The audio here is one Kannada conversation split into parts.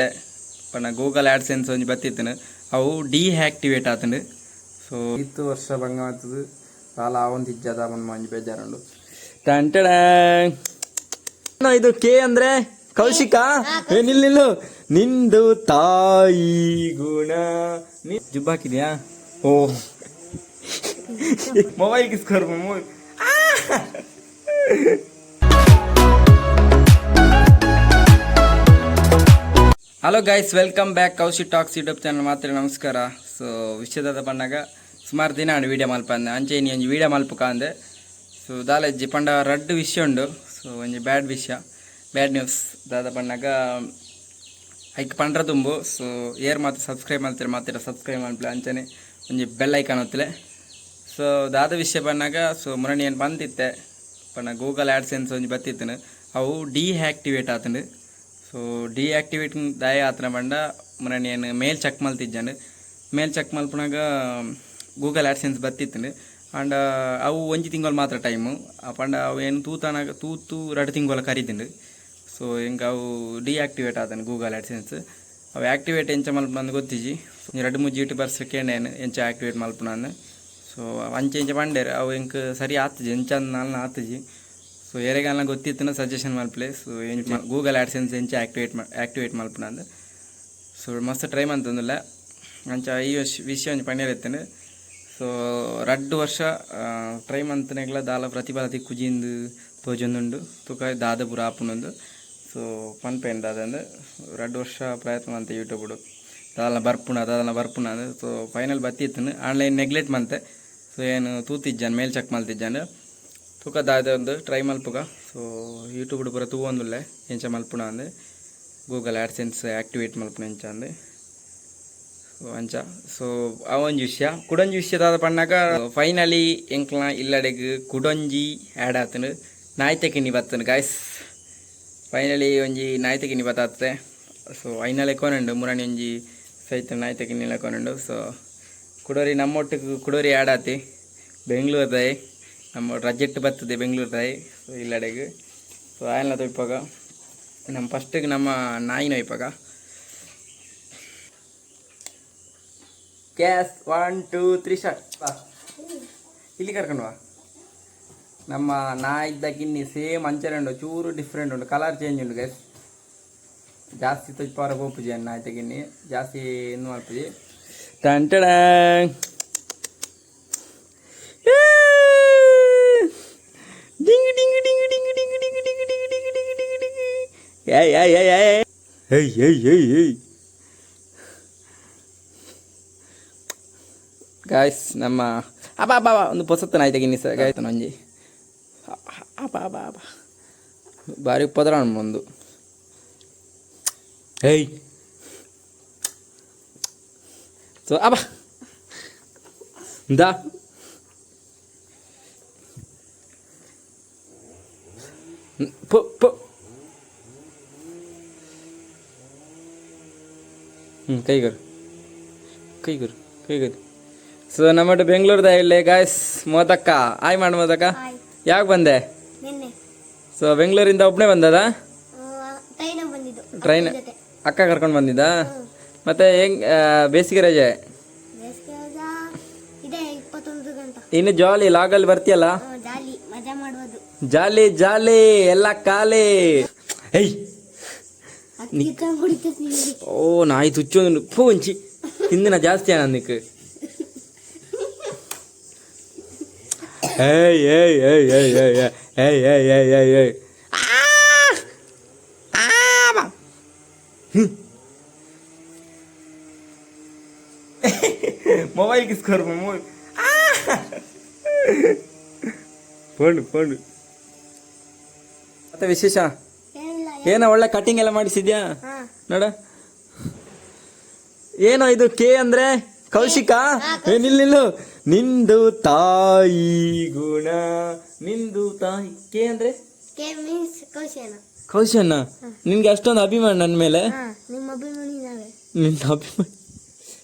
ಪನ್ನ ಗೂಗಲ್ ಆಡ್ಸೆನ್ಸ್ ಒಂಜಿ ಬತ್ತಿತ್ತನು ಅವು ಡಿಆಕ್ಟಿವೇಟ್ ಆತಂಡು. ಸೊ ಇತ್ತು ವರ್ಷ ಬಂಗ ಆತದು ಸಾಲ ಅವೊಂದು ಇಜ್ಜದ ಅವನು ಒಂಜಿ ಬೇಜಾರುಂಡು. ಟಂಟಡ ಇದು ಕೆ ಅಂದ್ರೆ ಕೌಶಿಕ. ನಿಲ್ಲು ನಿಂದು ತಾಯಿ ಗುಣ ಜುಬ್ ಹಾಕಿದ್ಯಾ? ಓ ಮೊಬೈಲ್ ಕಿಸ್ಕೋರ್ mobile. Hello guys, welcome back Kaushi talks YouTube channel ಮಾತ್ರ ನಮಸ್ಕಾರ. ಸೊ ವಿಷಯದ ಪಂಡಾಗ ಸುಮಾರು ದಿನ ವೀಡಿಯೋ ಮಲ್ಪ ಅಂದೆ ಅಂಚೆ ಇನಿ ಒಂಜಿ ವೀಡಿಯೋ ಮಲ್ಪಕ ಅಂದೆ. ಸೊ ದಾಲೆಜ್ಜಿ ಪಂಡ ರಡ್ಡು ವಿಷಯ ಉಂಡು. ಸೊ ಒಂಜಿ ಬ್ಯಾಡ್ ವಿಷಯ, ಬ್ಯಾಡ್ ನ್ಯೂಸ್ ದಾದ ಪಂಡಾಗ ಐಕ್ ಪಂಡ್ರ ತುಂಬು. ಸೊ ಏರ್ ಮಾತ್ರ ಸಬ್ಸ್ಕ್ರೈಬ್ ಮಾಡ್ತೀರ ಮಾತ್ರ ಸಬ್ಸ್ಕ್ರೈಬ್ ಮಲ್ಪಲೆ ಅಂಚನೆ ಒಂಜಿ ಬೆಲ್ ಐಕಾನ್ ಒತ್ತಲೆ. ಸೊ ದಾದ ವಿಷಯ ಪಂಡಾಗ ಸೊ ಮುರಣಿ ಏನು ಬಂದಿತ್ತೆ ಪಂಡ ಗೂಗಲ್ ಆಡ್ಸೆನ್ಸ್ ಒಂಜಿ ಬತ್ತಿತ್ತನು ಅವು ಡಿಆಕ್ಟಿವೇಟ್ ಆತಂಡು. ಸೊ ಡಿಆಕ್ಟಿವೇಟ್ ದಾಯ ಆತನ ಪಂಡ ಮುರಣಿ ಏನು ಮೇಲ್ ಚೆಕ್ ಮಲ್ತಿಜ್ಜಂಡು. ಮೇಲ್ ಚೆಕ್ ಮಲ್ಪನಾಗ ಗೂಗಲ್ ಆಡ್ಸೆನ್ಸ್ ಬತ್ತಿತ್ತಂಡು. ಅಂಡ್ ಅವು ಒಂಜಿ ತಿಂಗಳು ಮಾತ್ರ ಟೈಮು ಪಂಡ ಅವು ಏನು ತೂತಾನಾಗ ತೂತು 2 ತಿಂಗಳ ಕರೀತಿಂಡು. ಸೊ ಹಿಂಗೆ ಅವು ಡಿಆಕ್ಟಿವೇಟ್ ಆತನು ಗೂಗಲ್ ಆಡ್ಸೆನ್ಸ್. ಅವು ಆ್ಯಕ್ಟಿವೇಟ್ ಎಂಚ ಮಲ್ಪನ ಗೊತ್ತಿಜ್ಜಿ 2-3 ಯೂಟ್ಯೂಬರ್ಸ್ ಕೇಂಡೇನು ಎಂಚ ಆ್ಯಕ್ಟಿವೇಟ್ ಮಲ್ಪನ. ಸೊ ಅಂಚೆ ಎಂಚ ಪಂಡೇರು ಅವು ಹೆಂಗೆ ಸರಿ ಆತಜಿ ಎಂಚ ನಾಲ್ನ ಆತಜಿ. ಸೊ ಎರೆಗಾಲ ಗೊತ್ತಿತ್ತು ಸಜೆಷನ್ ಮಲ್ಪಲೆ. ಸೊ ಗೂಗಲ್ ಆಡ್ಸೆನ್ಸ್ ಎಂಚ ಆ್ಯಕ್ಟಿವೇಟ್ ಮಲ್ಪನ ಅಂದು. ಸೊ ಮಸ್ತ್ ಟ್ರೈ ಮಂತಂದಿಲ್ಲ ಅಂಚ ಈ ವಿಷಯ ಒಂಜಿ ಪಂಡ್ಯರ್ ಎತ್ತಂಡು. ಸೊ 2 ವರ್ಷ ಟ್ರೈ ಮಂತನೆಗ್ಲ ದಾಲ ಪ್ರತಿಫಲ ತಿಕ್ಕುಜಿಂದು ತೋಜೊಂದುಂಡು ತುಕ ದಾದ ಪೂರ ಆಪುನೊಂದು. ಸೊ ಪನ್ಪೇನು ದಾದಂದು 2 ವರ್ಷ ಪ್ರಯತ್ನ ಮಂತೆ ಯೂಟ್ಯೂಬ್ಡು ದಾದನ ಬರ್ಪುಣ ಅಂದು. ಸೊ ಫೈನಲ್ ಬತ್ತಿತ್ತನು ಆನ್ಲೈನ್ ನೆಗ್ಲೆಕ್ಟ್ ಮಂತೆ. ಸೊ ಏನು ತೂತಿಜ್ಜಾನು ಮೇಲ್ ಚೆಕ್ ಮಲ್ತಿಜ್ಜಾನು ತೂಕ ದಾದೊಂದು ಟ್ರೈ ಮಲ್ಪುಗ. ಸೊ ಯೂಟ್ಯೂಬ್ಡು ಪೂರ ತೂವೊಂದುಲ್ಲೆ ಎಂಚ ಮಲ್ಪುಣ ಅಂದೆ ಗೂಗಲ್ ಆಡ್ಸೆನ್ಸ್ ಆ್ಯಕ್ಟಿವೇಟ್ ಮಲ್ಪುನ ಎಂಚ ಅಂದೆ. ಸೊ ಅಂಚ ಸೊ ಅವೊಂಜಿ ವಿಷಯ ಕುಡೊಂಜಿ ವಿಷಯದಾದ ಪಣ್ಣಾಗ ಫೈನಲಿ ಎಂಕ್ಲ ಇಲ್ಲಡೆಗ್ ಕುಡೊಂಜಿ ಆ್ಯಡ್ ಆತನು ನಾಯ್ತೆ ಕಿನ್ನಿ ಬತ್ತನು ಗಾಯ್ಸ್. ಫೈನಲಿ ಒಂಜಿ ನಾಯ್ತೆ ಕಿನ್ನಿ ಬತ್ತಾತೆ. ಸೊ ಐನಲ್ ಎಕ್ಕೋನುಂಡು ಮುರಣಿ ಒಂಜಿ ಸೈತ ನಾಯ್ತೆ ಕಿನ್ನಿಲ ಎಕ್ಕೋನುಂಡು. ಸೊ ಕುಡೋರಿ ನಮ್ಮೊಟ್ಟಿಗೆ ಕುಡೋರಿ ಆ್ಯಡ್ ಆತಿ ಬೆಂಗ್ಳೂರ್ದಾಯಿ ನಮ್ಮ ರಜೆಟ್ ಬರ್ತದೆ ಬೆಂಗ್ಳೂರ್ದಾಯಿ. ಸೊ ಇಲ್ಲಡೆಗ್ ಸೊ ಆಯನ್ನ ತೊಯ್ಪಾಗ ನಮ್ಮ ಫಸ್ಟಿಗೆ ನಮ್ಮ ನಾಯಿನ ಒಯ್ಪಾಗ ಕ್ಯಾಸ್ 1 2 3 ಸ್ಟಾರ್ಟ್. ಬಾ ಇಲ್ಲಿ ಕರ್ಕೊಂಡು ಬಾ. ನಮ್ಮ ನಾಯಿದ್ದ ಕಿನ್ನಿ ಸೇಮ್ ಅಂಚನೆ ಉಂಡು, ಚೂರು ಡಿಫ್ರೆಂಟ್ ಉಂಡು, ಕಲರ್ ಚೇಂಜ್ ಉಂಡು ಗೈಸ್. ಜಾಸ್ತಿ ತೊಯ್ಪಾರ ಹೋಗ್ಪುಜಿ ನಾಯ್ತ ಕಿನ್ನಿ ಜಾಸ್ತಿ ಇನ್ನು ಮಾಡ್ಪುಜಿ. ಟಂಟಡ ಡಿಂಗ್ ಡಿಂಗ್ ಡಿಂಗ್ ಡಿಂಗ್ ಡಿಂಗ್ ಡಿಂಗ್ ಡಿಂಗ್ ಡಿಂಗ್ ಡಿಂಗ್ ಡಿಂಗ್ ಡಿಂಗ್ ಡಿಂಗ್ ಏಯ್ ಏಯ್ ಏಯ್ ಏಯ್ ಏಯ್ ಏಯ್ ಏಯ್ ಏಯ್ ಗಾಯ್ಸ್ ನಮ್ಮ ಅಬಾ ಬಾ ಒಂದು ಪೊಸತ್ತನ ಆಯ್ತು ಗಿನ್ನಿ ಸರ್ ಗಾಯ್ತು ಒಂಜಿ ಅಬಾ ಬಾ ಬಾ ಬಾರಿ ಉಪ್ಪದ್ರ ಒಂದು ಏಯ್. ಸೊ ಅಬಾ ದಾ ಪು ಪು ಕೈಗರು ಕೈಗರು ಕೈಗರು. ಸೊ ನಮ್ಮಟ್ಟು ಬೆಂಗಳೂರ್ದ ಇಲ್ಲೇ ಗಾಯ್ಸ್ ಮೋದಕ್ಕ ಆಯ್ ಮಾಡಿ ಮೋದಕ್ಕ ಯಾವಾಗ ಬಂದೆ? ಸೊ ಬೆಂಗಳೂರಿಂದ ಒಬ್ಬನೇ ಬಂದದ? ಟ್ರೈನ್ ಅಕ್ಕ ಕರ್ಕೊಂಡು ಬಂದಿದ್ದ? ಮತ್ತೆ ಹೆಂಗ್ ಬೇಸಿಗೆ ರಜೆ ಇನ್ನು ಜಾಲಿ ಲಾಗಲ್ಲಿ ಬರ್ತೀಯಲ್ಲ? ಜಾಲಿ ಜಾಲಿ ಎಲ್ಲ ಖಾಲಿ. ಏಯ್ ಓ ನಾಯಿ ತುಚ್ಚೊಂದು ಪೂಂಚಿ ತಿಂದಿನ ಜಾಸ್ತಿ ಅನ್ನಕ್ಕೆ. ಏಯ್ ಏಯ್ ಏಯ್ ಏಯ್ ಏಯ್ ಏಯ್ ಏಯ್ ಏಯ್ ಏಯ್ ಏಯ್ ಮೊಬೈಲ್ ಕಿಸ್ಕೋರ್ ಮೊಬೈಲ್ ಪಂಡು ಪಂಡು. ಮತ್ತೆ ವಿಶೇಷ ಏನೋ ಒಳ್ಳೆ ಕಟಿಂಗ್ ಎಲ್ಲ ಮಾಡಿಸಿದ್ಯಾ ನೋಡ. ಏನೋ ಇದು ಕೆ ಅಂದ್ರೆ ಕೌಶಿಕ. ನಿಲ್ಲು ನಿಂದು ತಾಯಿ ಗುಣ ನಿಂದು ತಾಯಿ. ಕೆ ಅಂದ್ರೆ ಕೌಶನ. ನಿನ್ಗೆ ಅಷ್ಟೊಂದು ಅಭಿಮಾನ ನನ್ನ ಮೇಲೆ? ನಿನ್ನ ಅಭಿಮಾನ.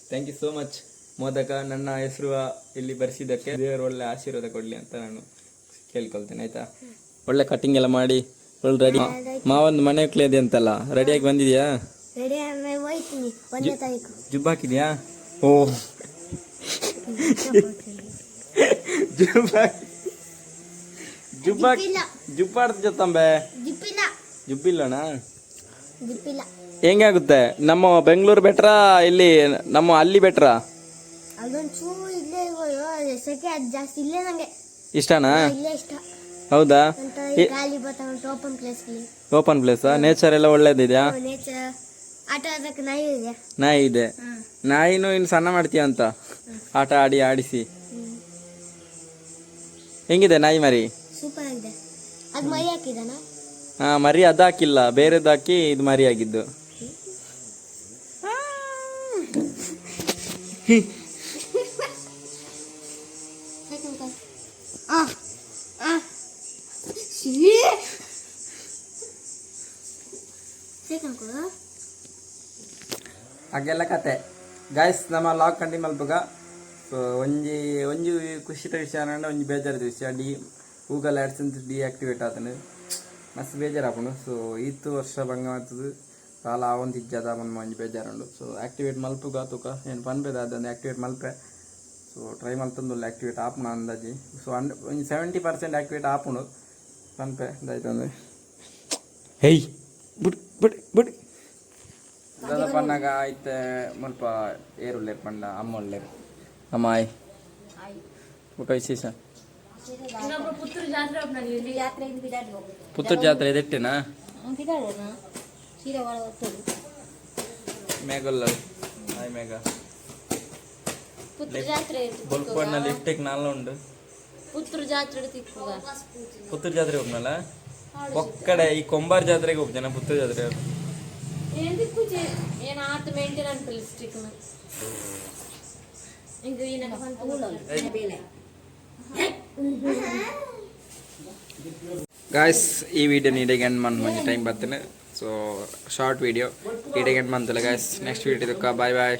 ಥ್ಯಾಂಕ್ ಯು ಸೋ ಮಚ್ ಮೋದಕ. ನನ್ನ ಹೆಸರು ಇಲ್ಲಿ ಬರೆಸಿದ್ದಕ್ಕೆ ದೇವರು ಒಳ್ಳೆ ಆಶೀರ್ವಾದ ಕೊಡಲಿ ಅಂತ ನಾನು ಕೇಳ್ಕೊಳ್ತೇನೆ ಆಯ್ತಾ. ಒಳ್ಳೆ ಕಟಿಂಗ್ ಎಲ್ಲ ಮಾಡಿ ಒಳ್ಳೆ ರೆಡಿ ಮಾವೊಂದು ಮನೆ ಕ್ಲೇದೆ ಅಂತಲ್ಲ ರೆಡಿಯಾಗಿ ಬಂದಿದ್ಯಾ? ರೆಡಿ ಹೋಯ್ತೀನಿ 1ನೇ ತಾರೀಕು ಜುಬ್ಬ ಹಾಕಿದ್ಯಾ? ಓ ಜುಬ್ಬಾಡ್ತ ಜೊತ್ತಂಬೆ ಜುಬ್ಬಿಲ್ಲಣ್ಣ. ಹೆಂಗಾಗುತ್ತೆ? ನಮ್ಮ ಬೆಂಗಳೂರು ಬೆಟ್ರ ಇಲ್ಲಿ ನಮ್ಮ ಅಲ್ಲಿ ಬೆಟ್ರ ಅದೊಂಚೂರು ಇಲ್ಲೇ ಸೆಕೆ ಅದು ಜಾಸ್ತಿ ಇಲ್ಲೇ ನಂಗೆ ಇಷ್ಟನಾ? ಇಲ್ಲೇ ಇಷ್ಟ. ಹೌದಾ? ಗಾಳಿ ಬರ್ತಾ open place open place nature ಎಲ್ಲ ಒಳ್ಳೇದಿದ್ಯಾ? ನೇಚರ್ ಆಟ ಆಡಕ್ಕೆ ನಾಯಿ ಇದೆ. ನಾಯಿ ಇದೆ. ನಾಯಿನೂ ಇನ್ನು ಸಣ್ಣ ಮಾಡ್ತೀಯ ಅಂತ ಆಟ ಆಡಿಸಿ. ಹೆಂಗಿದೆ ನಾಯಿ ಮರಿ? ಸೂಪರ್ ಆಗಿದೆ. ಅದು ಮರಿ ಹಾಕಿದಾನ? ಹಾ, ಮರಿ ಅದು ಹಾಕಿಲ್ಲ, ಬೇರೆದು ಹಾಕಿ ಇದು ಮರಿ ಆಗಿದ್ದು. ಹಾಗೆಲ್ಲ ಕತೆ ಗಾಯ್ಸ್. ನಮ್ಮ ಲಾಗ್ ಕಂಟಿನ್ಯೂ ಮಲ್ಪಗ. ಸೊ ಒಂಜಿ ಖುಷಿದ ವಿಷಯ ಅಂದ್ರೆ ಒಂಜಿ ಬೇಜಾರದ ವಿಷಯ. ಗೂಗಲ್ ಆ್ಯಡ್ಸೆನ್ಸ್ ಡಿಆಕ್ಟಿವೇಟ್ ಆತನು ಮಸ್ತ್ ಬೇಜಾರಾಪುಂಡು. ಸೊ ಈತು ವರ್ಷ ಭಂಗ ಮಾಡ್ತದೆ ಕಾಲ ಆವಂತ ಇಜ್ಜದ ಮನ್ಮ ಒಂಜಿ ಬೇಜಾರುಂಡು. ಸೊ ಆಕ್ಟಿವೇಟ್ ಮಲ್ಪುಗ ತುಕ ಏನು ಪನ್ಪೇದ ಅದೊಂದು ಆಕ್ಟಿವೇಟ್ ಮಲ್ಪೆ. ಸೊ ಟ್ರೈ ಮಲ್ತಂದು ಆಕ್ಟಿವೇಟ್ ಆಪುಣ ಅಂದಾಜಿ. ಸೊ ಒಂಜಿ 70% ಆಕ್ಟಿವೇಟ್ ಆಪುಂಡು ಪನ್ಪೆ ಇದಾಯ್ತಂದ್ರೆ. ಹೇಯ್ ಬಿಡು ಬಿಡು ಬಿಡು ದಾದ ಪನ್ನಾಗ ಆಯ್ತು ಮುಲ್ಪ ಏರುಲ್ಲೇರು ಪಂಡ ಅಮ್ಮ ಒಳ್ಳೇರು ಅಮ್ಮಾಯ್ ಬುಕ್ಕ ವಿಶೇಷ. ಪುತ್ತೂರು ಜಾತ್ರೆ ಇದೆಟ್ಟೆನಾ? ಮೇಘಲ್ಲ ಆಯ್ ಮೇಘ ಬೊಲ್ಪಣ್ಣಲ್ಲಿ ಲಿಫ್ಟಿಗೆ ನಾಲ್ಲ ಉಂಡು. ಪುತ್ತೂರು ಜಾತ್ರೆ ಪುತ್ತೂರು ಜಾತ್ರೆ ಹೋಗ್ನಲ್ಲ ಒಕ್ಕಡೆ ಈ ಕೊಂಬಾರ್ ಜಾತ್ರೆಗೆ ಹೋಗ್ತಾನ. ಪುತ್ತೂರು ಜಾತ್ರೆ ಏನು ಆತ ಮೇಂಟೈನ್ ಡಿಸ್ಟ್ರಿಕ್ಟ್ ಗಾಯ್ಸ್ ಈ ವಿಡಿಯೋ ನೀಡಿಗೆ ಎಂಡ್ ಮಂತ್ ಮಂచి ಟೈಮ್ ಬರ್ತೀನಿ. ಸೊ ಶಾರ್ಟ್ ವಿಡಿಯೋ ಈಡೆಗೆ ಎಂಡ್ ಮಂತಲ್ಲ ಗಾಯ್ಸ್. ನೆಕ್ಸ್ಟ್ ವಿಡಿಯೋದಕ್ಕೆ ಬಾಯ್ ಬಾಯ್.